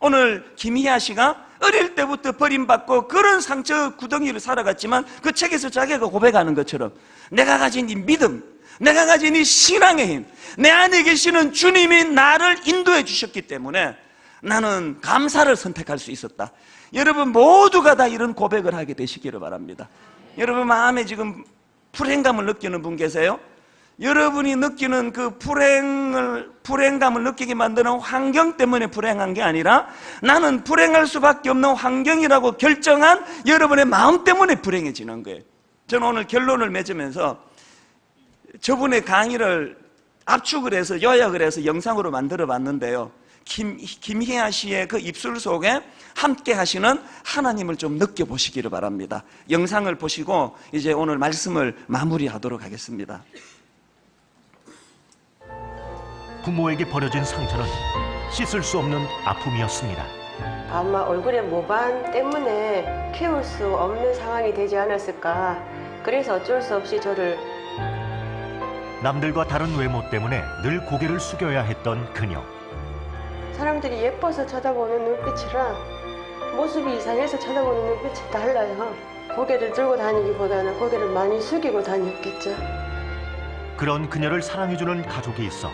S2: 오늘 김희아 씨가 어릴 때부터 버림받고 그런 상처 구덩이를 살아갔지만 그 책에서 자기가 고백하는 것처럼 내가 가진 이 믿음, 내가 가진 이 신앙의 힘, 내 안에 계시는 주님이 나를 인도해 주셨기 때문에 나는 감사를 선택할 수 있었다. 여러분 모두가 다 이런 고백을 하게 되시기를 바랍니다. 여러분 마음에 지금 불행감을 느끼는 분 계세요? 여러분이 느끼는 그 불행감을 느끼게 만드는 환경 때문에 불행한 게 아니라 나는 불행할 수밖에 없는 환경이라고 결정한 여러분의 마음 때문에 불행해지는 거예요. 저는 오늘 결론을 맺으면서 저분의 강의를 압축을 해서 요약을 해서 영상으로 만들어 봤는데요, 김희아 씨의 그 입술 속에 함께 하시는 하나님을 좀 느껴보시기를 바랍니다. 영상을 보시고 이제 오늘 말씀을 마무리하도록 하겠습니다.
S3: 부모에게 버려진 상처는 씻을 수 없는 아픔이었습니다. 아마 얼굴의 모반 때문에 키울 수 없는 상황이 되지 않았을까. 그래서 어쩔 수 없이 저를
S4: 남들과 다른 외모 때문에 늘 고개를 숙여야 했던 그녀.
S3: 사람들이 예뻐서 쳐다보는 눈빛이랑 모습이 이상해서 쳐다보는 눈빛이 달라요. 고개를 들고 다니기보다는 고개를 많이 숙이고 다녔겠죠.
S4: 그런 그녀를 사랑해주는 가족이 있어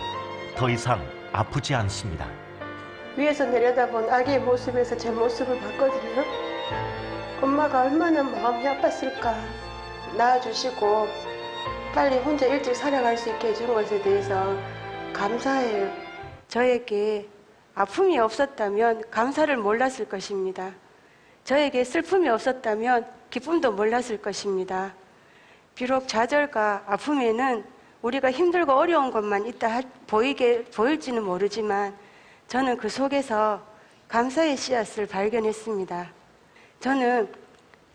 S4: 더 이상 아프지 않습니다.
S3: 위에서 내려다본 아기의 모습에서 제 모습을 봤거든요. 엄마가 얼마나 마음이 아팠을까. 낳아주시고 빨리 혼자 일찍 살아갈 수 있게 해준 것에 대해서 감사해요. 저에게 아픔이 없었다면 감사를 몰랐을 것입니다. 저에게 슬픔이 없었다면 기쁨도 몰랐을 것입니다. 비록 좌절과 아픔에는 우리가 힘들고 어려운 것만 있다 보일지는 모르지만 저는 그 속에서 감사의 씨앗을 발견했습니다. 저는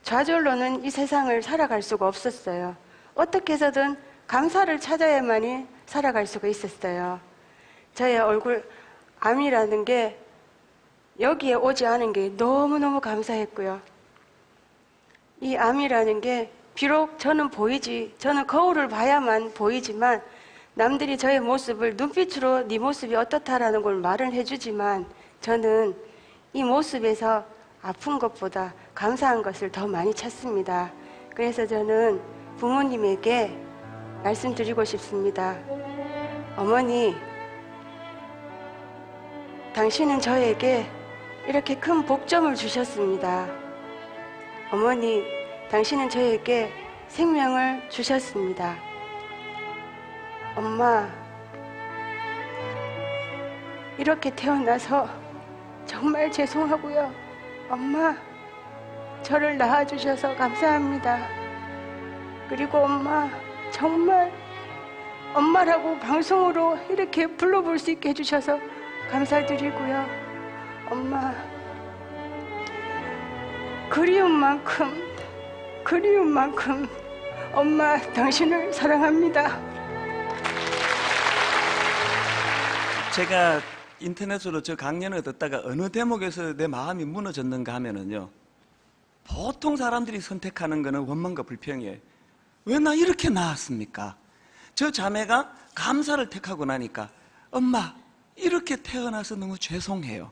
S3: 좌절로는 이 세상을 살아갈 수가 없었어요. 어떻게 해서든 감사를 찾아야만이 살아갈 수가 있었어요. 저의 얼굴 암이라는 게 여기에 오지 않은 게 너무너무 감사했고요. 이 암이라는 게 비록 저는 거울을 봐야만 보이지만 남들이 저의 모습을 눈빛으로 네 모습이 어떻다라는 걸 말을 해주지만 저는 이 모습에서 아픈 것보다 감사한 것을 더 많이 찾습니다. 그래서 저는 부모님에게 말씀드리고 싶습니다. 어머니, 당신은 저에게 이렇게 큰 복점을 주셨습니다. 어머니, 당신은 저에게 생명을 주셨습니다. 엄마, 이렇게 태어나서 정말 죄송하고요. 엄마, 저를 낳아주셔서 감사합니다. 그리고 엄마, 정말 엄마라고 방송으로 이렇게 불러볼 수 있게 해주셔서 감사드리고요. 엄마, 그리운 만큼 엄마 당신을 사랑합니다.
S1: 제가 인터넷으로 저 강연을 듣다가 어느 대목에서 내 마음이 무너졌는가 하면은요, 보통 사람들이 선택하는 거는 원망과 불평이에요. 왜 나 이렇게 낳았습니까? 저 자매가 감사를 택하고 나니까 엄마 이렇게 태어나서 너무 죄송해요.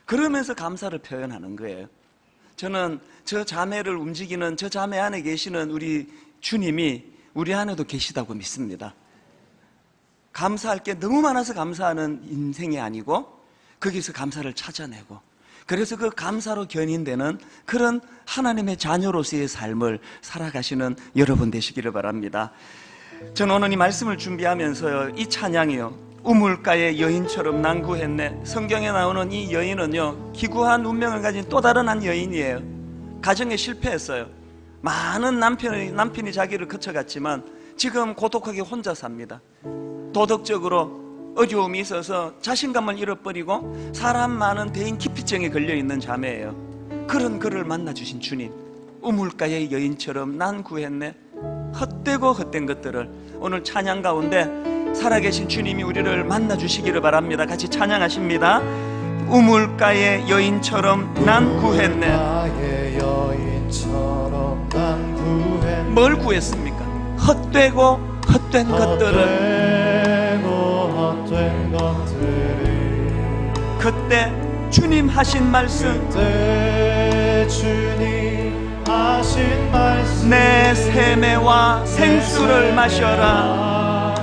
S1: 그러면서 감사를 표현하는 거예요. 저는 저 자매를 움직이는 저 자매 안에 계시는 우리 주님이 우리 안에도 계시다고 믿습니다. 감사할 게 너무 많아서 감사하는 인생이 아니고 거기서 감사를 찾아내고, 그래서 그 감사로 견인되는 그런 하나님의 자녀로서의 삶을 살아가시는 여러분 되시기를 바랍니다. 저는 오늘 이 말씀을 준비하면서요, 이 찬양이요, 우물가의 여인처럼 난구했네. 성경에 나오는 이 여인은요, 기구한 운명을 가진 또 다른 한 여인이에요. 가정에 실패했어요. 많은 남편이 자기를 거쳐갔지만 지금 고독하게 혼자 삽니다. 도덕적으로 어려움이 있어서 자신감을 잃어버리고 사람 많은 대인 기피증에 걸려있는 자매예요. 그런 그를 만나주신 주님, 우물가의 여인처럼 난 구했네. 헛되고 헛된 것들을 오늘 찬양 가운데 살아계신 주님이 우리를 만나주시기를 바랍니다. 같이 찬양하십니다. 우물가의 여인처럼 난 구했네. 뭘 구했습니까? 헛되고 헛된 것들을. 그때 주님 하신 말씀, 내 세매와 생수를 마셔라.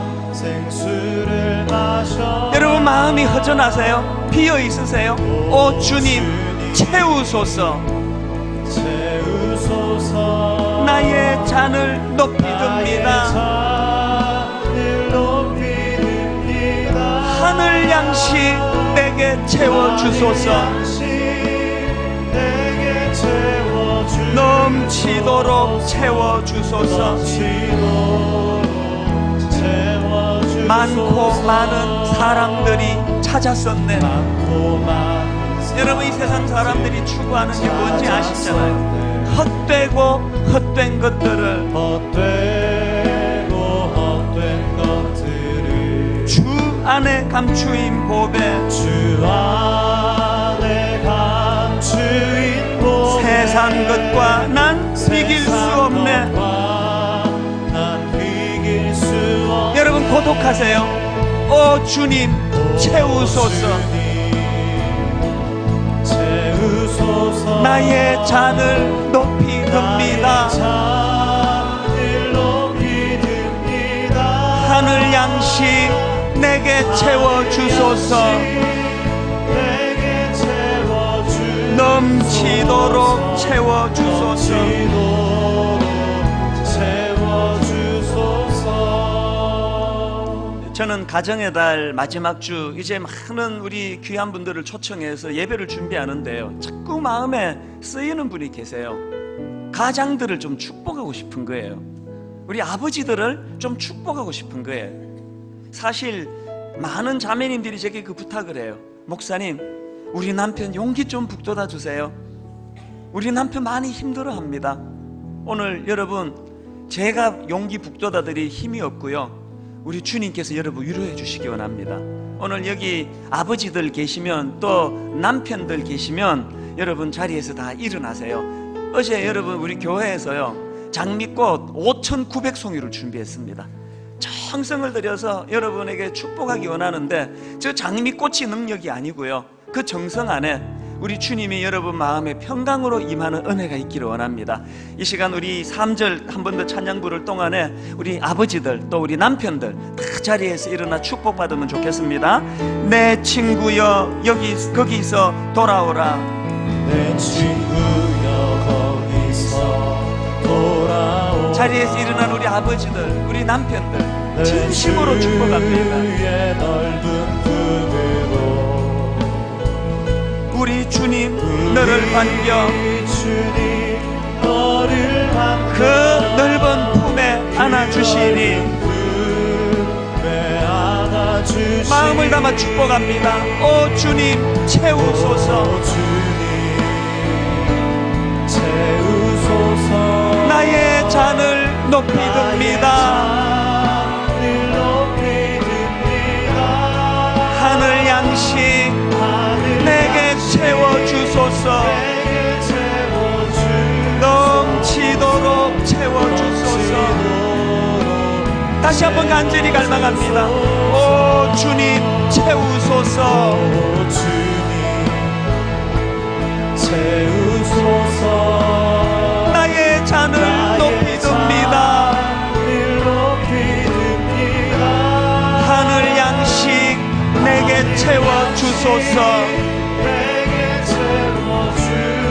S1: 여러분 마음이 허전하세요? 비어 있으세요? 오 주님 채우소서. 나의 잔을 높이 듭니다. 하늘 양식 내게 채워주소서. 넘치도록 채워주소서. 많고 많은 사람들이 찾았었네. 여러분 이 세상 사람들이 추구하는 게 뭔지 아시잖아요. 헛되고 헛된 것들을, 주 안에 감추인 보배, 주 안에
S2: 이러한 것과 난 비길 수 없네. 여러분 고독하세요. 오 주님 채우소서. 나의 잔을 높이 듭니다. 하늘 양식 내게 채워주소서. 넘치도록 채워주소서. 저는 가정의 달 마지막 주 이제 많은 우리 귀한 분들을 초청해서 예배를 준비하는데요, 자꾸 마음에 쓰이는 분이 계세요. 가장들을 좀 축복하고 싶은 거예요. 우리 아버지들을 좀 축복하고 싶은 거예요. 사실 많은 자매님들이 제게 그 부탁을 해요. 목사님, 우리 남편 용기 좀 북돋아 주세요. 우리 남편 많이 힘들어합니다. 오늘 여러분 제가 용기 북돋아 드릴 힘이 없고요, 우리 주님께서 여러분 위로해 주시기 원합니다. 오늘 여기 아버지들 계시면 또 남편들 계시면 여러분 자리에서 다 일어나세요. 어제 여러분 우리 교회에서요 장미꽃 5,900송이를 준비했습니다. 정성을 들여서 여러분에게 축복하기 원하는데 저 장미꽃이 능력이 아니고요, 그 정성 안에 우리 주님이 여러분 마음에 평강으로 임하는 은혜가 있기를 원합니다. 이 시간 우리 3절 한 번 더 찬양 부를 동안에 우리 아버지들 또 우리 남편들 다 자리에서 일어나 축복받으면 좋겠습니다. 내 친구여 거기서 돌아오라.
S5: 내 친구여 거기서 돌아오라.
S2: 자리에서 일어난 우리 아버지들 우리 남편들 진심으로 축복합니다. 우리 주님 너를 반겨 그 넓은 품에 안아주시니 마음을 담아 축복합니다. 오 주님 채우소서. 나의 잔을 높이 듭니다. 하늘 양식 내게 채워주소서. 넘치도록 채워주소서. 다시 한번 간절히 갈망합니다. 오 주님 채우소서. 나의 잔을 높이 듭니다. 하늘 양식 내게 채워주소서.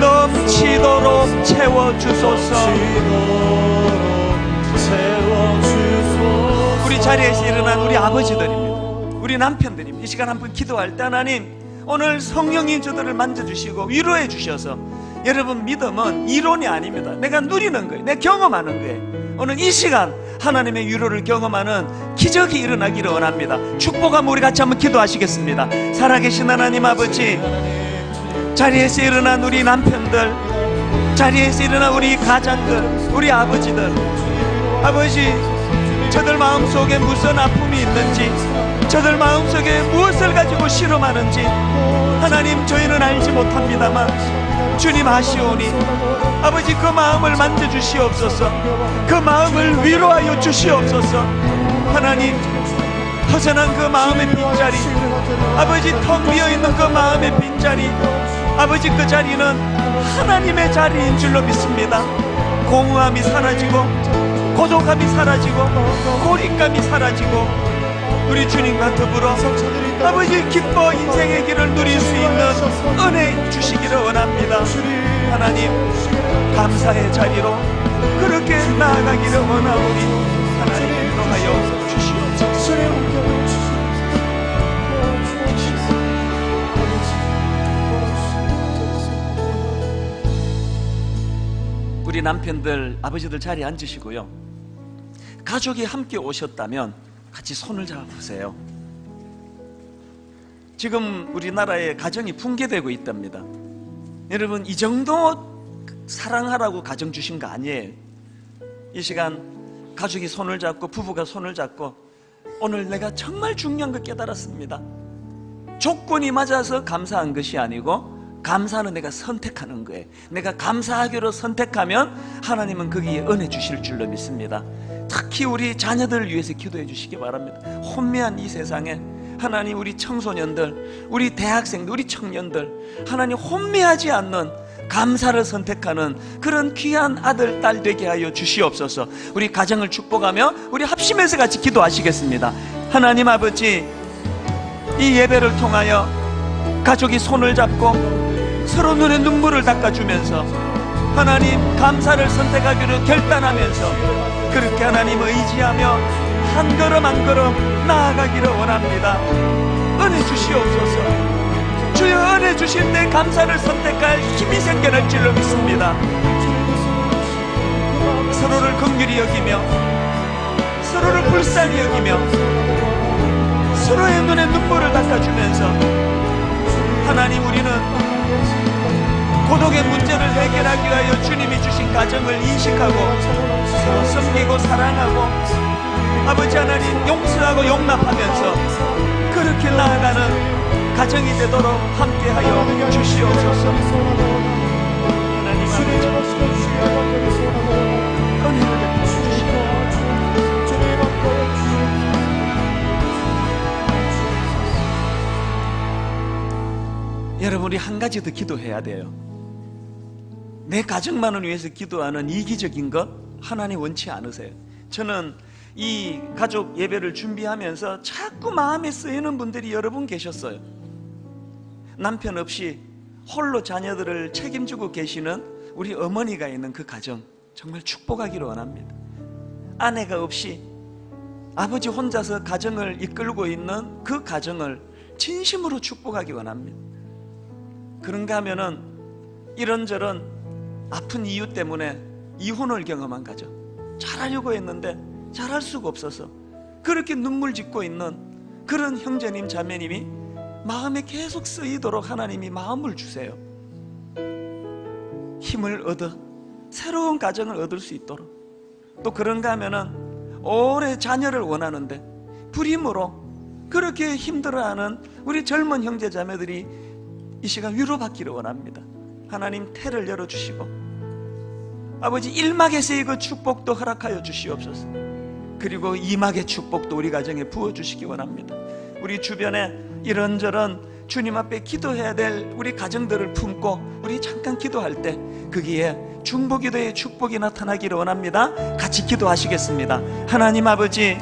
S2: 넘치도록 채워주소서. 우리 자리에서 일어난 우리 아버지들입니다. 우리 남편들입니다. 이 시간 한번 기도할 때 하나님 오늘 성령이 저들을 만져주시고 위로해 주셔서, 여러분 믿음은 이론이 아닙니다. 내가 누리는 거예요. 내가 경험하는 거예요. 오늘 이 시간 하나님의 위로를 경험하는 기적이 일어나기를 원합니다. 축복하면 우리 같이 한번 기도하시겠습니다. 살아계신 하나님 아버지, 자리에서 일어난 우리 남편들, 자리에서 일어난 우리 가장들, 우리 아버지들, 아버지 저들 마음속에 무슨 아픔이 있는지, 저들 마음속에 무엇을 가지고 실험하는지 하나님 저희는 알지 못합니다만 주님 아시오니 아버지 그 마음을 만져주시옵소서. 그 마음을 위로하여 주시옵소서. 하나님 허전한 그 마음의 빈자리, 아버지 텅 비어있는 그 마음의 빈자리, 아버지 그 자리는 하나님의 자리인 줄로 믿습니다. 공허함이 사라지고 고독함이 사라지고 고립감이 사라지고 우리 주님과 더불어 아버지 기뻐 인생의 길을 누릴 수 있는 은혜 주시기를 원합니다. 하나님 감사의 자리로 그렇게 나아가기를 원하오니 하나님 인도하여 주시옵소서. 우리 남편들 아버지들 자리에 앉으시고요, 가족이 함께 오셨다면 같이 손을 잡아보세요. 지금 우리나라에 가정이 붕괴되고 있답니다. 여러분 이 정도 사랑하라고 가정 주신 거 아니에요. 이 시간 가족이 손을 잡고 부부가 손을 잡고 오늘 내가 정말 중요한 걸 깨달았습니다. 조건이 맞아서 감사한 것이 아니고
S1: 감사는 내가 선택하는 거예요. 내가 감사하기로 선택하면 하나님은 거기에 은혜 주실 줄로 믿습니다. 특히 우리 자녀들을 위해서 기도해 주시기 바랍니다. 혼미한 이 세상에 하나님, 우리 청소년들, 우리 대학생들, 우리 청년들, 하나님 혼미하지 않는 감사를 선택하는 그런 귀한 아들, 딸 되게 하여 주시옵소서. 우리 가정을 축복하며 우리 합심해서 같이 기도하시겠습니다. 하나님 아버지, 이 예배를 통하여 가족이 손을 잡고 서로 눈에 눈물을 닦아주면서 하나님 감사를 선택하기로 결단하면서 그렇게 하나님 의지하며 한 걸음 한 걸음 나아가기를 원합니다. 은혜 주시옵소서. 주여, 은혜 주실 때 감사를 선택할 힘이 생겨날 줄로 믿습니다. 서로를 긍휼히 여기며 서로를 불쌍히 여기며 서로의 눈에 눈물을 닦아주면서 하나님, 우리는 고독의 문제를 해결하기 위하여 주님이 주신 가정을 인식하고 서로 섬기고 사랑하고 아버지 하나님 용서하고 용납하면서 그렇게 나아가는 가정이 되도록 함께하여 주시옵소서. 하나님 아버지, 은혜를 베푸시고 여러분, 우리 한 가지 더 기도해야 돼요. 내 가정만을 위해서 기도하는 이기적인 것 하나님 원치 않으세요. 저는 이 가족 예배를 준비하면서 자꾸 마음에 쓰이는 분들이 여러 분 계셨어요. 남편 없이 홀로 자녀들을 책임지고 계시는 우리 어머니가 있는 그 가정, 정말 축복하기를 원합니다. 아내가 없이 아버지 혼자서 가정을 이끌고 있는 그 가정을 진심으로 축복하기 원합니다. 그런가 하면은 이런저런 아픈 이유 때문에 이혼을 경험한 가정, 잘하려고 했는데 잘할 수가 없어서 그렇게 눈물 짓고 있는 그런 형제님 자매님이 마음에 계속 쓰이도록 하나님이 마음을 주세요. 힘을 얻어 새로운 가정을 얻을 수 있도록. 또 그런가 하면은 오래 자녀를 원하는데 불임으로 그렇게 힘들어하는 우리 젊은 형제 자매들이 이 시간 위로받기를 원합니다. 하나님, 태를 열어주시고 아버지, 1막에서의 그 축복도 허락하여 주시옵소서. 그리고 2막의 축복도 우리 가정에 부어주시기 원합니다. 우리 주변에 이런저런 주님 앞에 기도해야 될 우리 가정들을 품고 우리 잠깐 기도할 때 거기에 중보기도의 축복이 나타나기를 원합니다. 같이 기도하시겠습니다. 하나님 아버지,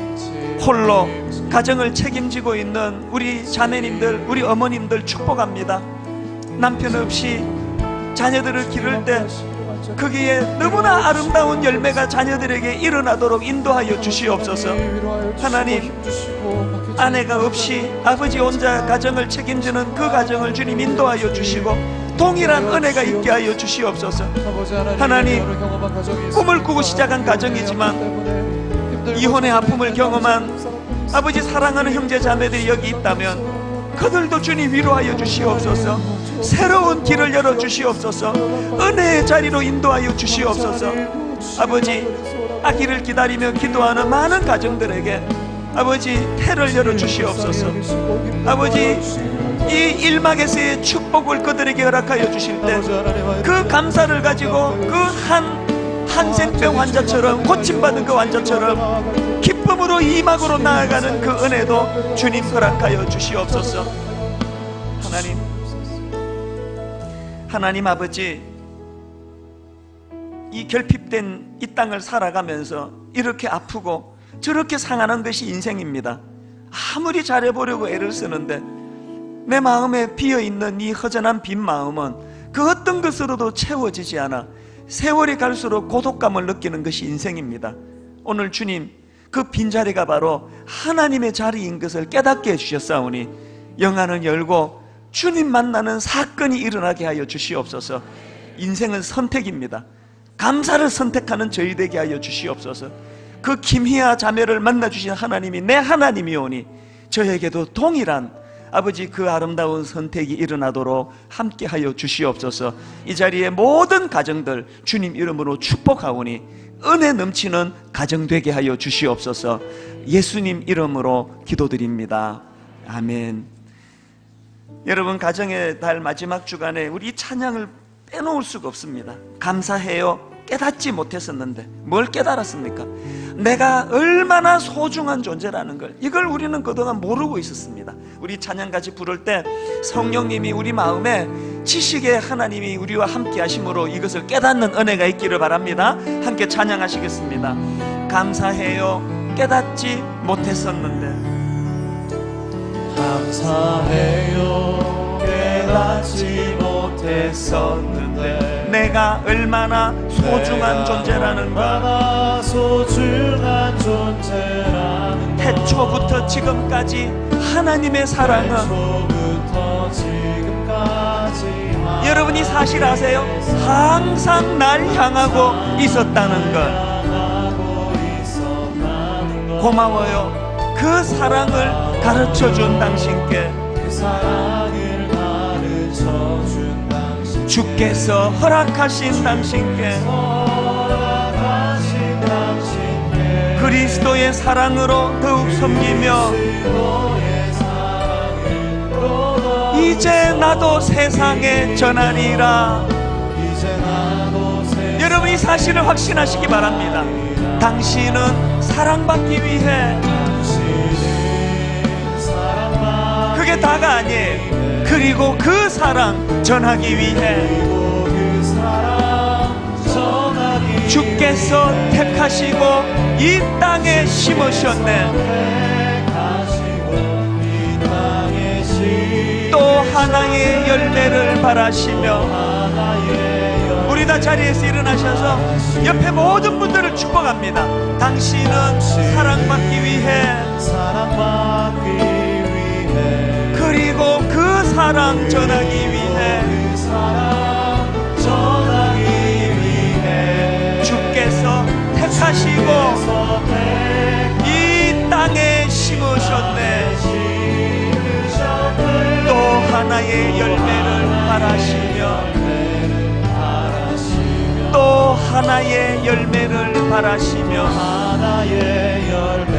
S1: 홀로 가정을 책임지고 있는 우리 자매님들, 우리 어머님들 축복합니다. 남편 없이 자녀들을 기를 때 거기에 너무나 아름다운 열매가 자녀들에게 일어나도록 인도하여 주시옵소서. 하나님, 아내가 없이 아버지 혼자 가정을 책임지는 그 가정을 주님 인도하여 주시고 동일한 은혜가 있게 하여 주시옵소서. 하나님, 꿈을 꾸고 시작한 가정이지만 이혼의 아픔을 경험한 아버지 사랑하는 형제 자매들이 여기 있다면 그들도 주님 위로하여 주시옵소서. 새로운 길을 열어 주시옵소서. 은혜의 자리로 인도하여 주시옵소서. 아버지, 아기를 기다리며 기도하는 많은 가정들에게 아버지, 태를 열어 주시옵소서. 아버지, 이 1막에서의 축복을 그들에게 허락하여 주실 때 그 감사를 가지고 그 한센병 환자처럼, 고침받은 그 환자처럼 기쁨으로 2막으로 나아가는 그 은혜도 주님 허락하여 주시옵소서. 하나님 아버지, 이 결핍된 이 땅을 살아가면서 이렇게 아프고 저렇게 상하는 것이 인생입니다. 아무리 잘해보려고 애를 쓰는데 내 마음에 비어있는 이 허전한 빈 마음은 그 어떤 것으로도 채워지지 않아 세월이 갈수록 고독감을 느끼는 것이 인생입니다. 오늘 주님, 그 빈자리가 바로 하나님의 자리인 것을 깨닫게 해주셨사오니 영안을 열고 주님 만나는 사건이 일어나게 하여 주시옵소서. 인생은 선택입니다. 감사를 선택하는 저희 되게 하여 주시옵소서. 그 김희아 자매를 만나주신 하나님이 내 하나님이오니 저에게도 동일한 아버지 그 아름다운 선택이 일어나도록 함께 하여 주시옵소서. 이 자리에 모든 가정들 주님 이름으로 축복하오니 은혜 넘치는 가정 되게 하여 주시옵소서. 예수님 이름으로 기도드립니다. 아멘. 여러분, 가정의 달 마지막 주간에 우리 이 찬양을 빼놓을 수가 없습니다. 감사해요. 깨닫지 못했었는데 뭘 깨달았습니까? 내가 얼마나 소중한 존재라는 걸, 이걸 우리는 그동안 모르고 있었습니다. 우리 찬양같이 부를 때 성령님이 우리 마음에 지식의 하나님이 우리와 함께 하심으로 이것을 깨닫는 은혜가 있기를 바랍니다. 함께 찬양하시겠습니다. 감사해요. 깨닫지 못했었는데.
S5: 감사해요. 깨닫지 못했었는데
S1: 내가 얼마나 소중한 존재라는가.
S5: 얼마나 소중한 존재라는
S1: 태초부터 지금까지 하나님의 사랑은,
S5: 태초부터 지금까지
S1: 여러분이 사실 아세요? 항상 날 향하고 있었다는 걸.
S5: 하고 있었다는 것.
S1: 고마워요. 그 사랑을 가르쳐준 당신께,
S5: 그 사랑을 가르쳐준 당신,
S1: 주께서 허락하신 당신께,
S5: 허락하신 당신께
S1: 그리스도의 사랑으로 더욱 섬기며
S5: 그리스도의 사랑을 또
S1: 이제 나도 세상에 전하리라.
S5: 이제 나도 세상에
S1: 여러분, 이 사실을 확신하시기 바랍니다. 당신은 사랑받기 위해, 그게 다가 아니에요. 그리고 그 사랑 전하기 위해 주께서 택하시고 이 땅에 심으셨네. 또 하나의 열매를 바라시며, 우리 다 자리에서 일어나셔서 옆에 모든 분들을 축복합니다. 당신은 사랑받기 위해, 그리고 그 사랑 전하기 위해 주께서 택하시고 이 땅에 심으셨네. 또 하나의 열매를 바라시며, 또 하나의 열매를 바라시며,
S5: 하나의 열매